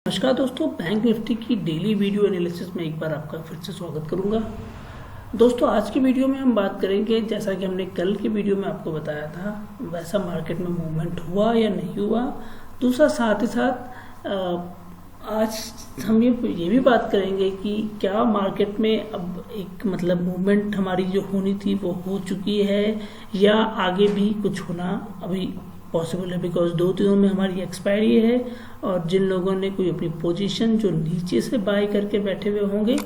नमस्कार दोस्तों, bank Nifty की डेली वीडियो एनालिसिस में एक बार आपका फिर से स्वागत करूंगा। दोस्तों, आज की वीडियो में हम बात करेंगे, जैसा कि हमने कल की वीडियो में आपको बताया था, वैसा मार्केट में मूवमेंट हुआ या नहीं हुआ। दूसरा साथ ही साथ आज हम ये भी बात करेंगे कि क्या मार्केट में अब एक मूवमेंट हमारी जो होनी थी वो हो चुकी है या आगे भी कुछ होना अभी पॉसिबल है। बिकॉज 2 दिनों में हमारी एक्सपायरी है और जिन लोगों ने कोई अपनी पोजीशन जो नीचे से बाय करके बैठे हुए होंगे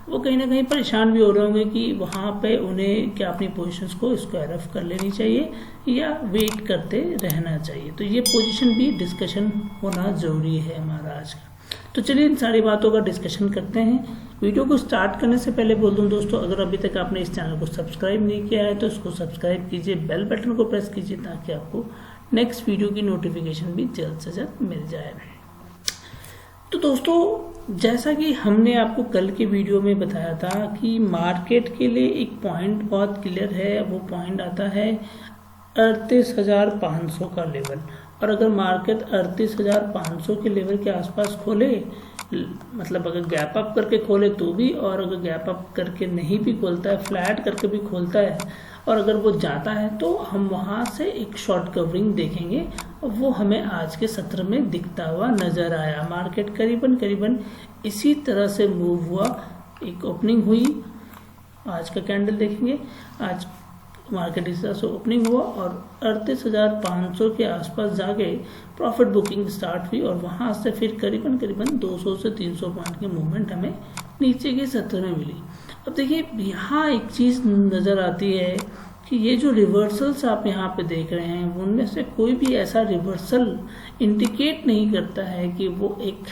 वो कहीं ना कहीं परेशान भी हो रहे होंगे कि वहाँ पे उन्हें क्या अपनी पोजीशंस को स्क्वायर ऑफ कर लेनी चाहिए या वेट करते रहना चाहिए। तो ये पोजीशन भी डिस्कशन होना ज़रूरी है हमारा आज का। तो चलिए इन सारी बातों का डिस्कशन करते हैं। वीडियो को स्टार्ट करने से पहले बोल दूं दोस्तों, अगर अभी तक आपने इस चैनल को सब्सक्राइब नहीं किया है तो इसको सब्सक्राइब कीजिए, बेल बटन को प्रेस कीजिए ताकि आपको नेक्स्ट वीडियो की नोटिफिकेशन भी जल्द से जल्द मिल जाए। तो दोस्तों, जैसा कि हमने आपको कल के वीडियो में बताया था कि मार्केट के लिए एक पॉइंट बहुत क्लियर है। वो पॉइंट आता है 38,500 का लेवल। और अगर मार्केट 38,500 के लेवल के आसपास खोले, अगर गैप अप करके खोले तो भी, और अगर गैप अप करके नहीं भी खोलता है, फ्लैट करके भी खोलता है, और अगर वो जाता है तो हम वहाँ से एक शॉर्ट कवरिंग देखेंगे और वो हमें आज के सत्र में दिखता हुआ नजर आया। मार्केट करीबन इसी तरह से मूव हुआ। एक ओपनिंग हुई, आज का कैंडल देखेंगे, आज मार्केट इस तरह से ओपनिंग हुआ और 38,500 के आसपास जाके प्रॉफिट बुकिंग स्टार्ट हुई और वहाँ से फिर करीबन 200 से 300 पॉइंट की मूवमेंट हमें नीचे के सत्र में मिली। अब देखिए, यहाँ एक चीज़ नज़र आती है कि ये जो रिवर्सल्स आप यहाँ पे देख रहे हैं उनमें से कोई भी ऐसा रिवर्सल इंडिकेट नहीं करता है कि वो एक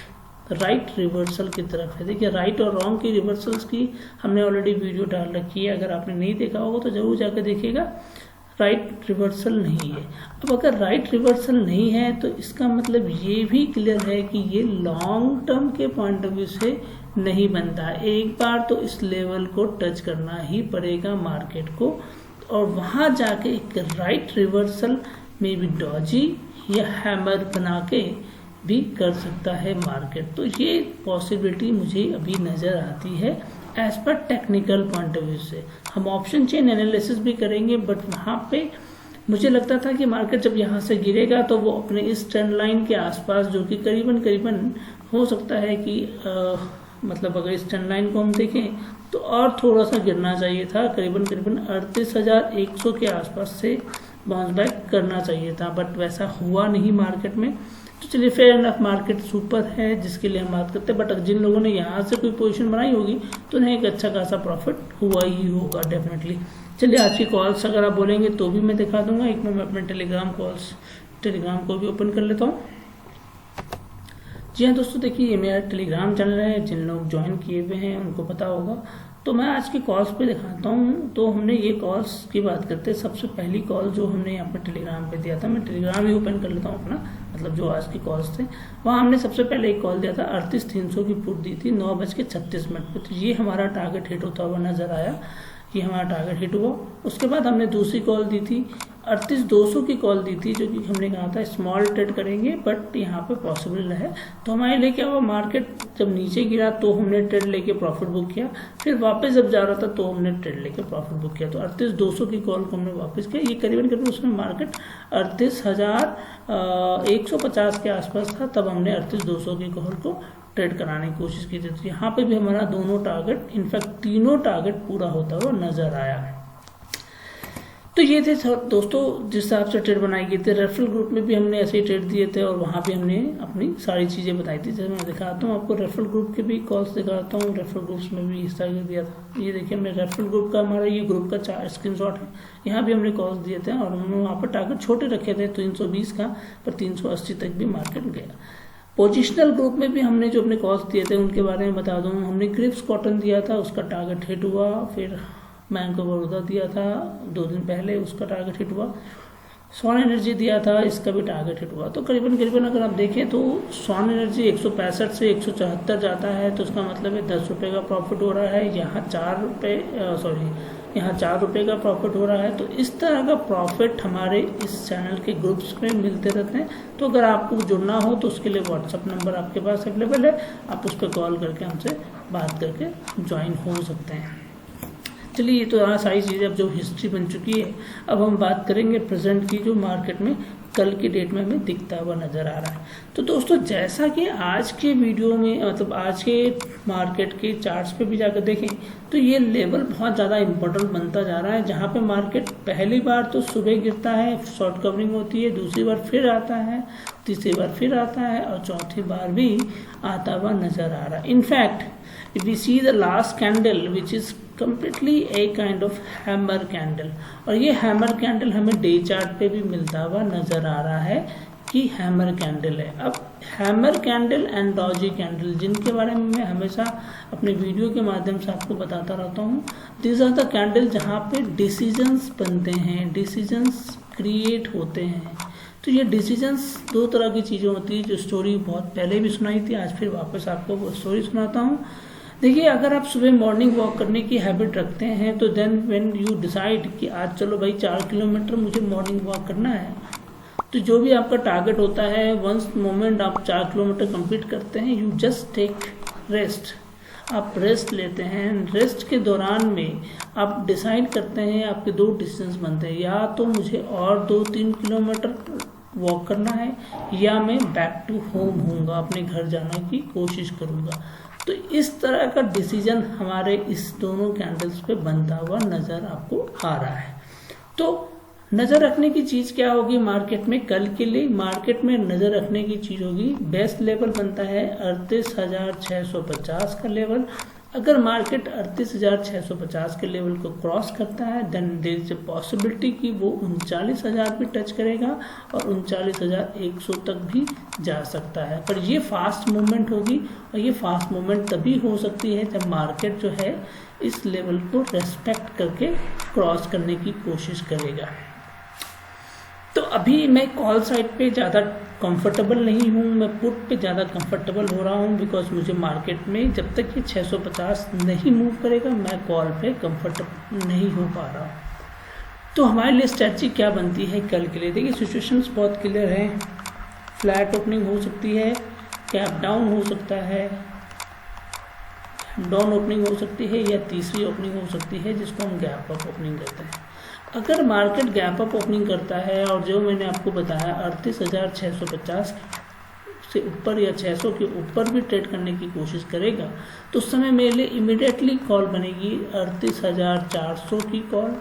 राइट रिवर्सल की तरफ है। देखिए, राइट और रॉन्ग की रिवर्सल्स की हमने ऑलरेडी वीडियो डाल रखी है, अगर आपने नहीं देखा होगा तो जरूर जाकर देखिएगा। राइट रिवर्सल नहीं है। अब अगर राइट रिवर्सल नहीं है तो इसका मतलब ये भी क्लियर है कि ये लॉन्ग टर्म के पॉइंट ऑफ व्यू से नहीं बनता। एक बार तो इस लेवल को टच करना ही पड़ेगा मार्केट को, और वहाँ जाके एक राइट रिवर्सल में भी डॉजी या हैमर बना के भी कर सकता है मार्केट। तो ये पॉसिबिलिटी मुझे अभी नज़र आती है as per technical point of view से। हम ऑप्शन चेन एनालिसिस भी करेंगे, बट वहाँ पे मुझे लगता था कि मार्केट जब यहाँ से गिरेगा तो वो अपने इस ट्रेंड लाइन के आसपास, जो कि करीबन हो सकता है कि अगर इस ट्रेंड लाइन को हम देखें तो और थोड़ा सा गिरना चाहिए था, करीबन 38,100 के आसपास से बाउंस बैक करना चाहिए था, बट वैसा हुआ नहीं मार्केट में। तो चलिए, फेयर एनफ, मार्केट सुपर है जिसके लिए हम बात करते हैं, बट जिन लोगों ने यहाँ से कोई पोजीशन बनाई होगी तो उन्हें एक अच्छा खासा प्रॉफिट हुआ ही होगा डेफिनेटली। चलिए, आज की कॉल्स अगर आप बोलेंगे तो भी मैं दिखा दूंगा। एक मैं अपने टेलीग्राम को भी ओपन कर लेता हूँ। जी हाँ दोस्तों, देखिए ये मेरा टेलीग्राम चैनल है, जिन लोग ज्वाइन किए हुए हैं उनको पता होगा। तो मैं आज की कॉल्स पे दिखाता हूँ। तो हमने ये कॉल्स की बात करते हैं। सबसे पहली कॉल जो हमने यहाँ पे टेलीग्राम पे दिया था, मैं टेलीग्राम ही ओपन कर लेता हूँ अपना, जो आज की कॉल्स थे वहाँ हमने सबसे पहले एक कॉल दिया था, 38,300 की पुट दी थी 9:36 पे। तो ये हमारा टारगेट हिट होता हुआ नजर आया, ये हमारा टारगेट हिट हुआ। उसके बाद हमने दूसरी कॉल दी थी, 38,200 की कॉल दी थी, जो कि हमने कहा था स्मॉल ट्रेड करेंगे बट यहाँ पे पॉसिबल है। तो हमारे लिए क्या हुआ, मार्केट जब नीचे गिरा तो हमने ट्रेड लेके प्रॉफिट बुक किया, फिर वापस जब जा रहा था तो हमने ट्रेड लेके प्रॉफिट बुक किया। तो 38,200 की कॉल को हमने वापस किया। ये करीबन उसमें मार्केट 38,150 के आसपास था, तब हमने 38,200 की कॉल को ट्रेड कराने की कोशिश की थी। तो यहाँ पे भी हमारा दोनों टारगेट, इनफैक्ट तीनों टारगेट पूरा होता हुआ नजर आया। तो ये थे दोस्तों जिस हिसाब से ट्रेड बनाई गई थी। रेफरल ग्रुप में भी हमने ऐसे ही ट्रेड दिए थे और वहाँ भी हमने अपनी सारी चीज़ें बताई थी। जैसे मैं दिखाता हूँ आपको, रेफरल ग्रुप के भी कॉल्स दिखाता हूँ। रेफरल ग्रुप्स में भी हिस्सा दिया था। ये देखिए, हमने रेफरल ग्रुप का, हमारा ये ग्रुप का 4 स्क्रीनशॉट है। यहाँ भी हमने कॉल्स दिए थे और हमने वहाँ पर टारगेट छोटे रखे थे 320 का, पर 380 तक भी मार्केट गया। पोजिशनल ग्रुप में भी हमने जो अपने कॉल्स दिए थे उनके बारे में बता दूँ। हमने ग्रिप्स कॉटन दिया था, उसका टारगेट हिट हुआ। फिर बैंक ऑफ बड़ौदा दिया था 2 दिन पहले, उसका टारगेट हिट हुआ। सॉन एनर्जी दिया था, इसका भी टारगेट हिट हुआ। तो करीबन अगर आप देखें तो सॉन एनर्जी 165 से 174 जाता है, तो उसका मतलब है 10 रुपये का प्रॉफिट हो रहा है। यहाँ 4 रुपये यहाँ 4 रुपये का प्रॉफिट हो रहा है। तो इस तरह का प्रॉफिट हमारे इस चैनल के ग्रुप्स में मिलते रहते हैं। तो अगर आपको जुड़ना हो तो उसके लिए व्हाट्सअप नंबर आपके पास अवेलेबल है, आप उस पर कॉल करके हमसे बात करके ज्वाइन हो सकते हैं। चलिए, ये तो यहाँ सारी चीज़ें अब जो हिस्ट्री बन चुकी है। अब हम बात करेंगे प्रेजेंट की, जो मार्केट में कल की डेट में हमें दिखता हुआ नज़र आ रहा है। तो दोस्तों, जैसा कि आज के वीडियो में मतलब आज के मार्केट के चार्ट्स पे भी जाकर देखें तो ये लेवल बहुत ज़्यादा इम्पोर्टेंट बनता जा रहा है, जहाँ पे मार्केट पहली बार तो सुबह गिरता है, शॉर्ट कवरिंग होती है, दूसरी बार फिर आता है, तीसरी बार फिर आता है और चौथी बार भी आता हुआ नज़र आ रहा है। In fact if we see the last candle which is completely a kind of hammer candle, और ये hammer candle हमें डे चार्ट पे भी मिलता हुआ नज़र आ रहा है कि हैमर कैंडल है। अब hammer candle and Doge candle, जिनके बारे में मैं हमेशा अपने वीडियो के माध्यम से आपको बताता रहता हूँ, दिस आर द कैंडल जहाँ पे डिसीजंस बनते हैं, डिसीजंस क्रिएट होते हैं। तो ये डिसीजंस दो तरह की चीज़ें होती है, जो स्टोरी बहुत पहले भी सुनाई थी, आज फिर वापस आपको वो स्टोरी सुनाता हूँ। देखिए, अगर आप सुबह मॉर्निंग वॉक करने की हैबिट रखते हैं तो देन व्हेन यू डिसाइड कि आज चलो भाई 4 किलोमीटर मुझे मॉर्निंग वॉक करना है, तो जो भी आपका टारगेट होता है, वंस मोमेंट आप 4 किलोमीटर कंप्लीट करते हैं, यू जस्ट टेक रेस्ट, आप रेस्ट लेते हैं। रेस्ट के दौरान में आप डिसाइड करते हैं, आपके 2 डिसीजंस बनते हैं, या तो मुझे और 2-3 किलोमीटर वॉक करना है या मैं बैक टू होम होऊंगा, अपने घर जाने की कोशिश करूंगा। तो इस तरह का डिसीजन हमारे इस दोनों कैंडल्स पे बनता हुआ नज़र आपको आ रहा है। तो नज़र रखने की चीज़ क्या होगी मार्केट में कल के लिए? मार्केट में नज़र रखने की चीज़ होगी, बेस्ट लेवल बनता है 38,650 का लेवल। अगर मार्केट 38,650 के लेवल को क्रॉस करता है then there is a possibility कि वो 39,000 भी टच करेगा और 39,100 तक भी जा सकता है। पर ये फास्ट मूवमेंट होगी, और ये फास्ट मूवमेंट तभी हो सकती है जब मार्केट जो है इस लेवल को रेस्पेक्ट करके क्रॉस करने की कोशिश करेगा। तो अभी मैं कॉल साइड पे ज़्यादा कंफर्टेबल नहीं हूँ, मैं पुट पे ज़्यादा कंफर्टेबल हो रहा हूँ, बिकॉज मुझे मार्केट में जब तक ये 650 नहीं मूव करेगा मैं कॉल पे कंफर्टेबल नहीं हो पा रहा हूँ। तो हमारे लिए स्ट्रेटजी क्या बनती है कल के लिए? देखिए, सिचुएशंस बहुत क्लियर हैं। फ्लैट ओपनिंग हो सकती है, कैप डाउन हो सकता है, डाउन ओपनिंग हो सकती है, या तीसरी ओपनिंग हो सकती है जिसको हम गैप अप ओपनिंग कहते हैं। अगर मार्केट गैप अप ओपनिंग करता है और जो मैंने आपको बताया 38,650 से ऊपर या 600 के ऊपर भी ट्रेड करने की कोशिश करेगा, तो उस समय मेरे लिए इमीडिएटली कॉल बनेगी 38,400 की कॉल।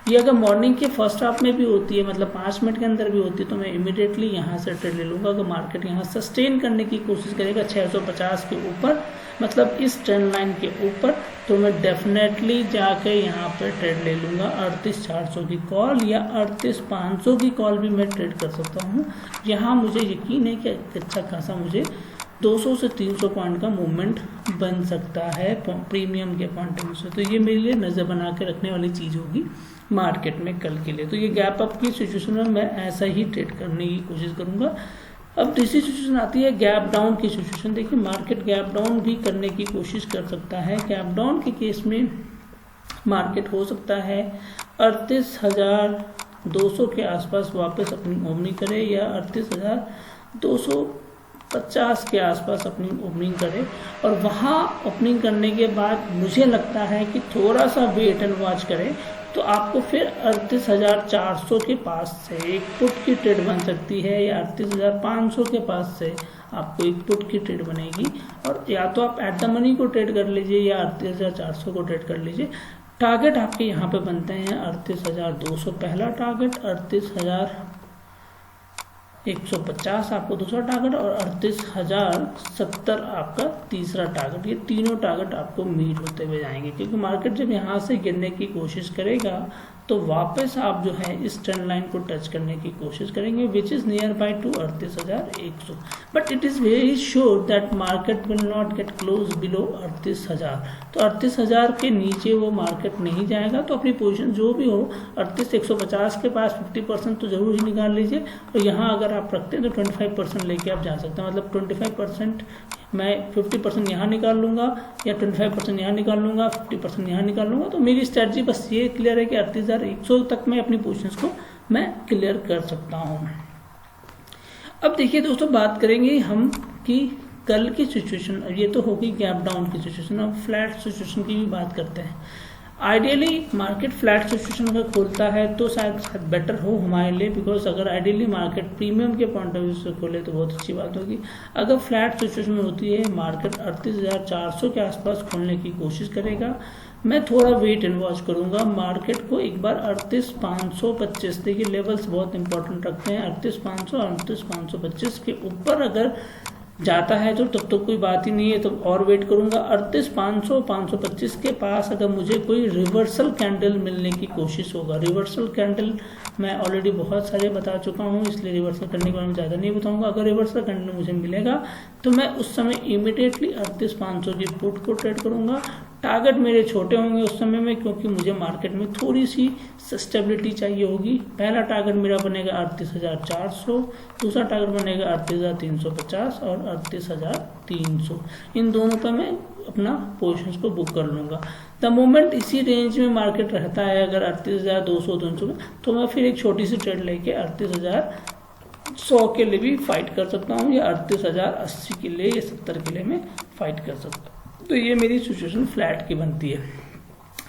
ये अगर मॉर्निंग के फर्स्ट हाफ में भी होती है, मतलब 5 मिनट के अंदर भी होती है, तो मैं इमीडिएटली यहाँ से ट्रेड ले लूँगा। अगर मार्केट यहाँ सस्टेन करने की कोशिश करेगा 650 के ऊपर, मतलब इस ट्रेंड लाइन के ऊपर, तो मैं डेफिनेटली जाके यहाँ पे ट्रेड ले लूँगा 38,400 की कॉल, या 38,500 की कॉल भी मैं ट्रेड कर सकता हूँ। यहाँ मुझे यकीन है कि अच्छा खासा मुझे 200 से 300 पॉइंट का मूवमेंट बन सकता है प्रीमियम के पॉइंट ऑफ व्यू से। तो ये मेरे लिए नज़र बना के रखने वाली चीज़ होगी मार्केट में कल के लिए। तो ये गैप अप की सिचुएशन में मैं ऐसा ही ट्रेड करने की कोशिश करूँगा। अब दूसरी सिचुएशन आती है गैप डाउन की सिचुएशन। देखिए, मार्केट गैप डाउन भी करने की कोशिश कर सकता है। गैप डाउन के केस में मार्केट हो सकता है 38,200 के आसपास वापस अपनी ओपनिंग करे, या 38,250 के आसपास अपनी ओपनिंग करे, और वहाँ ओपनिंग करने के बाद मुझे लगता है कि थोड़ा सा वेट एंड वॉच करे, तो आपको फिर 38,400 के पास से एक पुट की ट्रेड बन सकती है, या 38,500 के पास से आपको एक पुट की ट्रेड बनेगी। और या तो आप एट द मनी को ट्रेड कर लीजिए या 38,400 को ट्रेड कर लीजिए। टारगेट आपके यहाँ पे बनते हैं 38,200 पहला टारगेट, 38,150 आपको दूसरा टारगेट, और 38,070 आपका तीसरा टारगेट। ये तीनों टारगेट आपको मीट होते हुए जाएंगे, क्योंकि मार्केट जब यहाँ से गिरने की कोशिश करेगा तो वापस आप जो है इस ट्रेंड लाइन को टच करने की कोशिश करेंगे, which is near by two 38,100। But it is very sure that market will not gate close below 38,000। तो 38,000 के नीचे वो मार्केट नहीं जाएगा। तो अपनी पोजीशन जो भी हो 38,150 के पास 50% तो जरूर ही निकाल लीजिए, और यहाँ अगर आप रखते हैं तो 25% लेके आप जा सकते हैं। मतलब 25% मैं 50% यहाँ निकाल लूँगा या 25% यहाँ निकाल लूँगा, 50% यहाँ निकाल लूँगा। तो मेरी स्ट्रैटेजी बस ये क्लियर है कि 38,100 तक मैं अपनी पोजीशंस को मैं क्लियर कर सकता हूँ। अब देखिए दोस्तों, बात करेंगे हम कि कल की सिचुएशन, ये तो होगी गैप डाउन की सिचुएशन। अब फ्लैट सिचुएशन की भी बात करते हैं। आइडियली मार्केट फ्लैट सिचुएशन अगर खोलता है तो शायद बेटर हो हमारे लिए, बिकॉज अगर आइडियली मार्केट प्रीमियम के पॉइंट ऑफ व्यू से खोले तो बहुत अच्छी बात होगी। अगर फ्लैट सिचुएशन में होती है, मार्केट 38,400 के आसपास खोलने की कोशिश करेगा, मैं थोड़ा वेट एंड वॉच करूंगा। मार्केट को एक बार 38,525 देखिए, लेवल्स बहुत इंपॉर्टेंट रखते हैं। 38,500 और 38,525 के ऊपर अगर जाता है तो तब तो कोई बात ही नहीं है, तो और वेट करूंगा। 38,500 525 के पास अगर मुझे कोई रिवर्सल कैंडल मिलने की कोशिश होगा, रिवर्सल कैंडल मैं ऑलरेडी बहुत सारे बता चुका हूं, इसलिए रिवर्सल करने के बारे में ज़्यादा नहीं बताऊंगा। अगर रिवर्सल कैंडल मुझे मिलेगा तो मैं उस समय इमीडिएटली 38,500 की पुट को ट्रेड करूंगा। टारगेट मेरे छोटे होंगे उस समय में, क्योंकि मुझे मार्केट में थोड़ी सी सस्टेबिलिटी चाहिए होगी। पहला टारगेट मेरा बनेगा 38,400, दूसरा टारगेट बनेगा 38,350 और 38,300। इन दोनों पर मैं अपना पोजीशंस को बुक कर लूंगा। द मोमेंट इसी रेंज में मार्केट रहता है, अगर 38,200 300 में, तो मैं फिर एक छोटी सी ट्रेड लेके 38,100 के लिए भी फाइट कर सकता हूँ, या 38,080 के लिए या 70 के लिए मैं फाइट कर सकता हूँ। तो ये मेरी सिचुएशन फ्लैट की बनती है।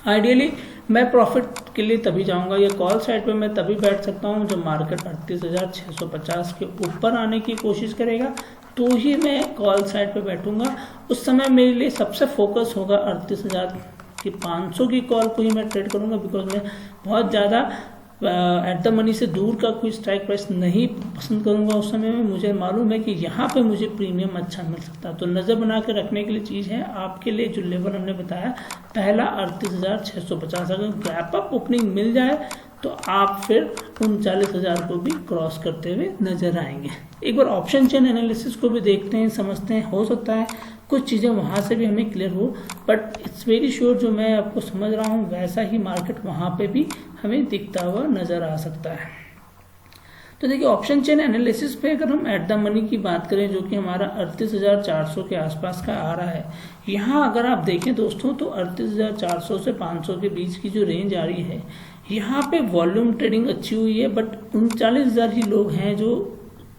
आइडियली मैं प्रॉफिट के लिए तभी जाऊंगा, या कॉल साइड पे मैं तभी बैठ सकता हूं जब मार्केट 38,650 के ऊपर आने की कोशिश करेगा, तो ही मैं कॉल साइड पे बैठूंगा। उस समय मेरे लिए सबसे फोकस होगा 38,500 की कॉल को ही मैं ट्रेड करूंगा, बिकॉज मैं बहुत ज़्यादा एट द मनी से दूर का कोई स्ट्राइक प्राइस नहीं पसंद करूंगा। उस समय में मुझे मालूम है कि यहाँ पे मुझे प्रीमियम अच्छा मिल सकता है। तो नज़र बना के रखने के लिए चीज़ है आपके लिए, जो लेवल हमने बताया, पहला 38,650, अगर गैप अप ओपनिंग मिल जाए तो आप फिर 39,000 को भी क्रॉस करते हुए नजर आएंगे। एक बार ऑप्शन चेन एनालिसिस को भी देखते हैं, समझते हैं, हो सकता है कुछ चीज़ें वहाँ से भी हमें क्लियर हो, बट इट्स वेरी श्योर जो मैं आपको समझ रहा हूँ वैसा ही मार्केट वहाँ पे भी हमें दिखता हुआ नजर आ सकता है। तो देखिए, ऑप्शन चेन एनालिसिस पे अगर हम एट द मनी की बात करें, जो कि हमारा 38,400 के आसपास का आ रहा है, यहाँ अगर आप देखें दोस्तों तो 38,400 से 500 के बीच की जो रेंज आ रही है, यहाँ पे वॉल्यूम ट्रेडिंग अच्छी हुई है, बट 39,000 ही लोग हैं जो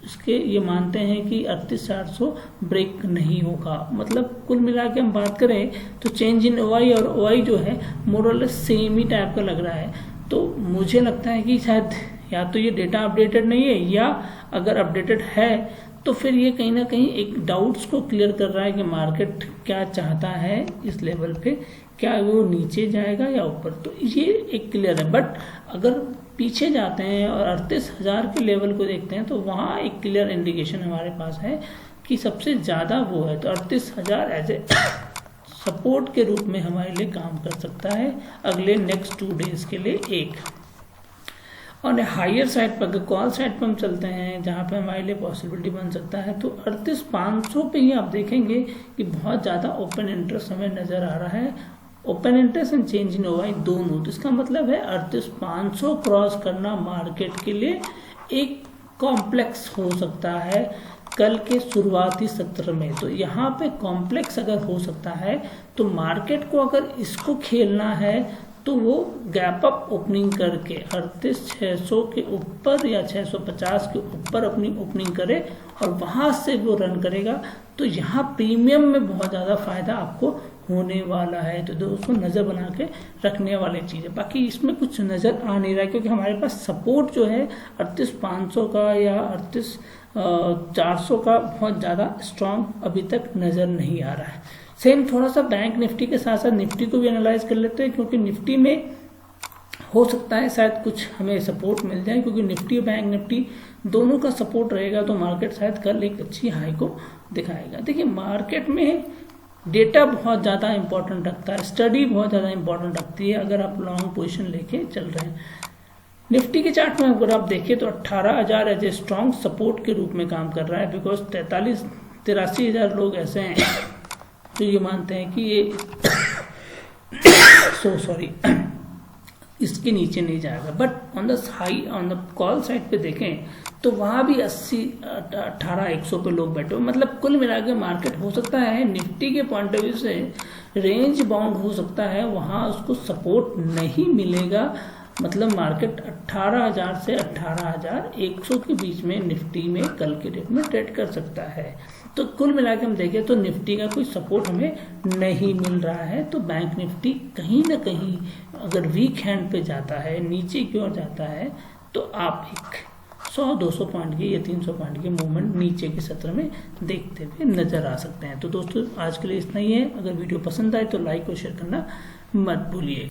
इसके ये मानते हैं कि 38,400 ब्रेक नहीं होगा। मतलब कुल मिला के हम बात करें तो चेंज इन ओआई और ओआई जो है मोरलेस सेम ही टाइप का लग रहा है। तो मुझे लगता है कि शायद या तो ये डेटा अपडेटेड नहीं है, या अगर अपडेटेड है तो फिर ये कहीं ना कहीं एक डाउट्स को क्लियर कर रहा है कि मार्केट क्या चाहता है इस लेवल पे, क्या वो नीचे जाएगा या ऊपर। तो ये एक क्लियर है। बट अगर पीछे जाते हैं और 38,000 के लेवल को देखते हैं तो वहाँ एक क्लियर इंडिकेशन हमारे पास है कि सबसे ज़्यादा वो है। तो 38,000 एज ए सपोर्ट के रूप में हमारे लिए काम कर सकता है अगले नेक्स्ट 2 डेज के लिए एक। और हायर साइड पर, कॉल साइड पर हम चलते हैं जहाँ पे हमारे लिए पॉसिबिलिटी बन सकता है, तो 38,500 पे ही आप देखेंगे कि बहुत ज़्यादा ओपन इंटरेस्ट हमें नज़र आ रहा है, open interest and change in OI दोनों। तो इसका मतलब है 38,500 क्रॉस करना मार्केट के लिए एक कॉम्प्लेक्स हो सकता है कल के शुरुआती सत्र में। तो यहाँ पे कॉम्प्लेक्स अगर हो सकता है तो मार्केट को अगर इसको खेलना है तो वो गैप अप ओपनिंग करके 38,600 के ऊपर या 650 के ऊपर अपनी ओपनिंग करे और वहां से वो रन करेगा, तो यहाँ प्रीमियम में बहुत ज़्यादा फायदा आपको होने वाला है। तो दोस्तों नज़र बना के रखने वाली चीज़ है। बाकी इसमें कुछ नज़र आ नहीं रहा है, क्योंकि हमारे पास सपोर्ट जो है 38,500 का या 38,400 का बहुत ज़्यादा स्ट्रॉन्ग अभी तक नज़र नहीं आ रहा है। सेम थोड़ा सा बैंक निफ्टी के साथ साथ निफ्टी को भी एनालाइज कर लेते हैं, क्योंकि निफ्टी में हो सकता है शायद कुछ हमें सपोर्ट मिल जाए, क्योंकि निफ्टी और बैंक निफ्टी दोनों का सपोर्ट रहेगा तो मार्केट शायद कल एक अच्छी हाई को दिखाएगा। देखिए, मार्केट में डेटा बहुत ज़्यादा इंपॉर्टेंट रखता है, स्टडी बहुत ज़्यादा इंपॉर्टेंट रखती है अगर आप लॉन्ग पोजिशन लेके चल रहे हैं। निफ्टी के चार्ट में अगर आप देखिए तो 18,000 एज ए स्ट्रॉन्ग सपोर्ट के रूप में काम कर रहा है, बिकॉज 83,000 लोग ऐसे हैं तो ये मानते हैं कि ये इसके नीचे नहीं जाएगा। But on the call side पे देखें तो वहां भी 80 18 100 पे लोग बैठे हो। मतलब कुल मिला के मार्केट हो सकता है निफ्टी के पॉइंट ऑफ व्यू से रेंज बाउंड हो सकता है, वहां उसको सपोर्ट नहीं मिलेगा। मतलब मार्केट 18,000 से 18,100 के बीच में निफ्टी में कल के डेट में ट्रेड कर सकता है। तो कुल मिला के हम देखें तो निफ्टी का कोई सपोर्ट हमें नहीं मिल रहा है। तो बैंक निफ्टी कहीं ना कहीं अगर वीक हैंड पे जाता है, नीचे की ओर जाता है, तो आप एक 100-200 पॉइंट की या 300 पॉइंट की मूवमेंट नीचे के सत्र में देखते हुए नजर आ सकते हैं। तो दोस्तों आज के लिए इतना ही है। अगर वीडियो पसंद आए तो लाइक और शेयर करना मत भूलिए।